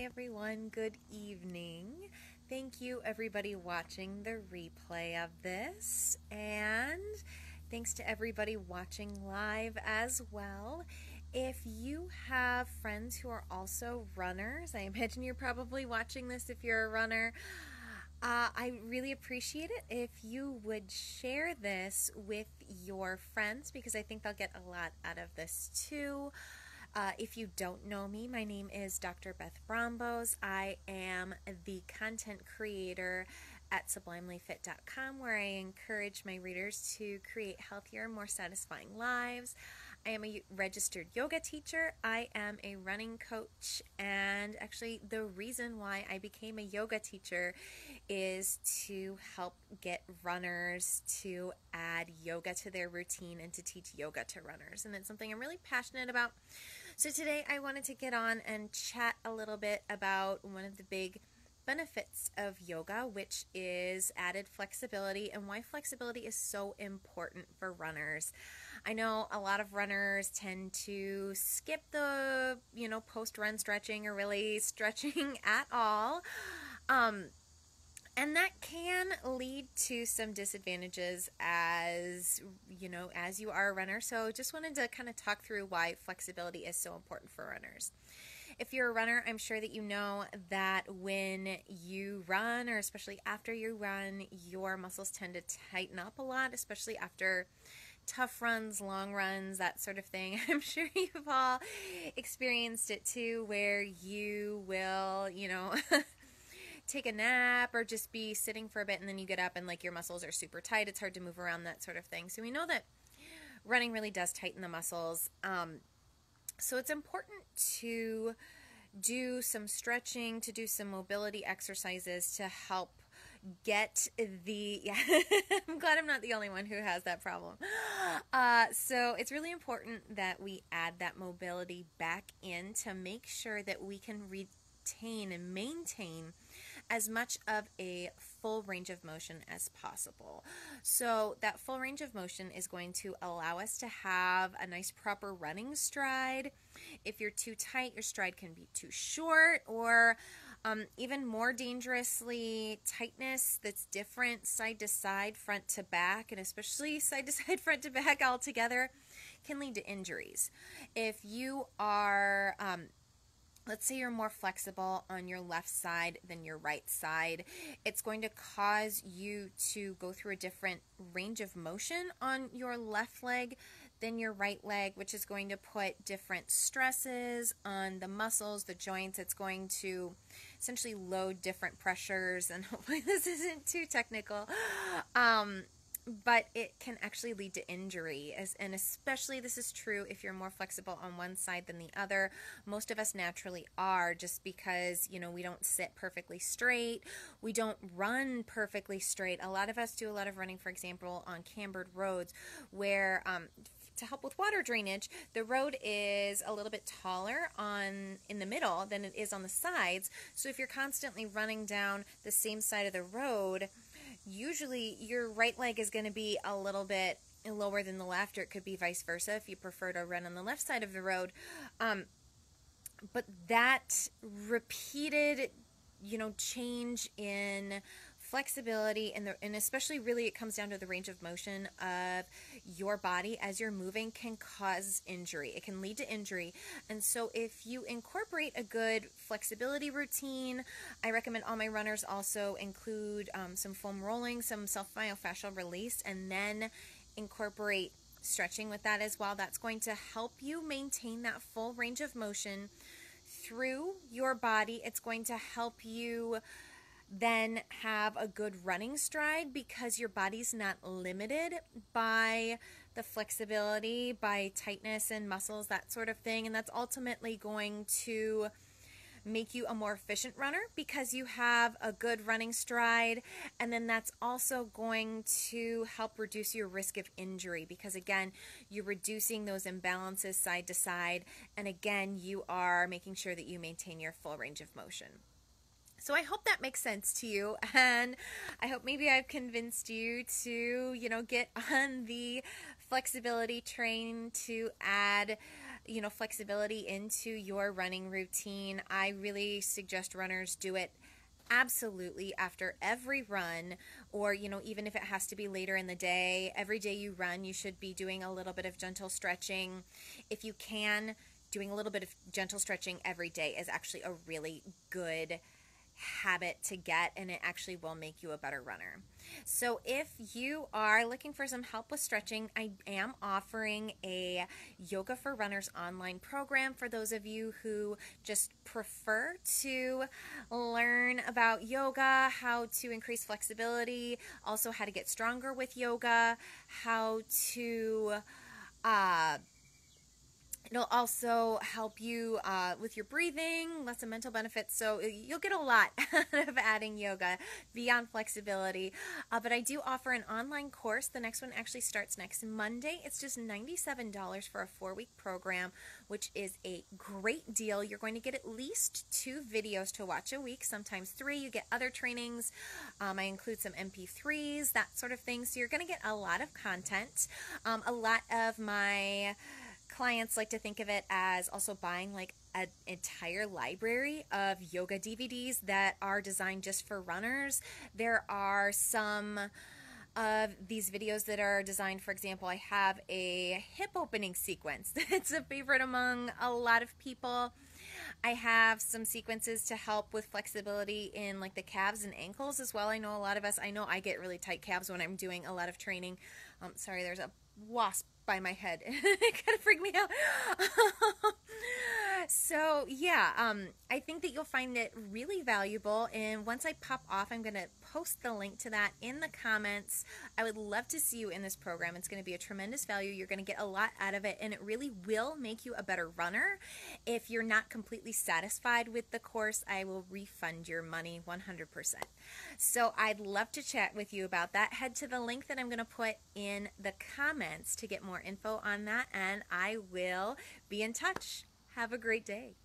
Hi everyone, good evening. Thank you everybody watching the replay of this, and thanks to everybody watching live as well. If you have friends who are also runners, I imagine you're probably watching this if you're a runner, I really appreciate it if you would share this with your friends because I think they'll get a lot out of this too. If you don't know me, my name is Dr. Beth Brombos. I am the content creator at sublimelyfit.com, where I encourage my readers to create healthier, more satisfying lives. I am a registered yoga teacher. I am a running coach, and actually the reason why I became a yoga teacher is to help get runners to add yoga to their routine and to teach yoga to runners, and it's something I'm really passionate about. So today I wanted to get on and chat a little bit about one of the big benefits of yoga, which is added flexibility, and why flexibility is so important for runners. I know a lot of runners tend to skip the, post-run stretching or really stretching at all. And that can lead to some disadvantages as you are a runner. So just wanted to kind of talk through why flexibility is so important for runners. If you're a runner, I'm sure that you know that when you run, or especially after you run, your muscles tend to tighten up a lot, especially after tough runs, long runs, that sort of thing. I'm sure you've all experienced it too, where you will, take a nap or just be sitting for a bit and then you get up and like your muscles are super tight. It's hard to move around, that sort of thing. So we know that running really does tighten the muscles. So it's important to do some stretching, to do some mobility exercises to help get I'm glad I'm not the only one who has that problem. So it's really important that we add that mobility back in to make sure that we can retain and maintain as much of a full range of motion as possible. So that full range of motion is going to allow us to have a nice proper running stride. If you're too tight, your stride can be too short, or even more dangerously, tightness that's different side to side, front to back, and especially side to side, front to back altogether can lead to injuries. If you are let's say you're more flexible on your left side than your right side, it's going to cause you to go through a different range of motion on your left leg than your right leg, which is going to put different stresses on the muscles, the joints. It's going to essentially load different pressures, and hopefully this isn't too technical. But it can actually lead to injury, and especially this is true if you're more flexible on one side than the other. Most of us naturally are, just because, we don't sit perfectly straight. We don't run perfectly straight. A lot of us do a lot of running, for example, on cambered roads where to help with water drainage, the road is a little bit taller in the middle than it is on the sides. So if you're constantly running down the same side of the road, usually your right leg is going to be a little bit lower than the left, or it could be vice versa if you prefer to run on the left side of the road. But that repeated, change in flexibility, and especially really it comes down to the range of motion of your body as you're moving, can cause injury. It can lead to injury. And so if you incorporate a good flexibility routine, I recommend all my runners also include some foam rolling, some self-myofascial release, and then incorporate stretching with that as well. That's going to help you maintain that full range of motion through your body. It's going to help you then have a good running stride because your body's not limited by the flexibility, by tightness and muscles, that sort of thing. And that's ultimately going to make you a more efficient runner because you have a good running stride. And then that's also going to help reduce your risk of injury because, again, you're reducing those imbalances side to side. And again, you are making sure that you maintain your full range of motion. So I hope that makes sense to you, and I hope maybe I've convinced you to, get on the flexibility train to add flexibility into your running routine. I really suggest runners do it absolutely after every run, or even if it has to be later in the day. Every day you run, you should be doing a little bit of gentle stretching. If you can, doing a little bit of gentle stretching every day is actually a really good habit to get, and it actually will make you a better runner. So if you are looking for some help with stretching, I am offering a Yoga for Runners online program for those of you who just prefer to learn about yoga, how to increase flexibility, also how to get stronger with yoga, how to it'll also help you with your breathing, lots of mental benefits. So you'll get a lot out of adding yoga beyond flexibility. But I do offer an online course. The next one actually starts next Monday. It's just $97 for a 4-week program, which is a great deal. You're going to get at least 2 videos to watch a week, sometimes 3. You get other trainings. I include some MP3s, that sort of thing. So you're going to get a lot of content. A lot of my clients like to think of it as also buying like an entire library of yoga DVDs that are designed just for runners. There are some of these videos that are designed, for example, I have a hip opening sequence that's a favorite among a lot of people. I have some sequences to help with flexibility in like the calves and ankles as well. I know I get really tight calves when I'm doing a lot of training. Sorry, there's a wasp by my head. It kind of freaked me out. So yeah, I think that you'll find it really valuable, and once I pop off, I'm going to post the link to that in the comments. I would love to see you in this program. It's going to be a tremendous value. You're going to get a lot out of it, and it really will make you a better runner. If you're not completely satisfied with the course, I will refund your money 100%. So I'd love to chat with you about that. Head to the link that I'm going to put in the comments to get more info on that, and I will be in touch. Have a great day.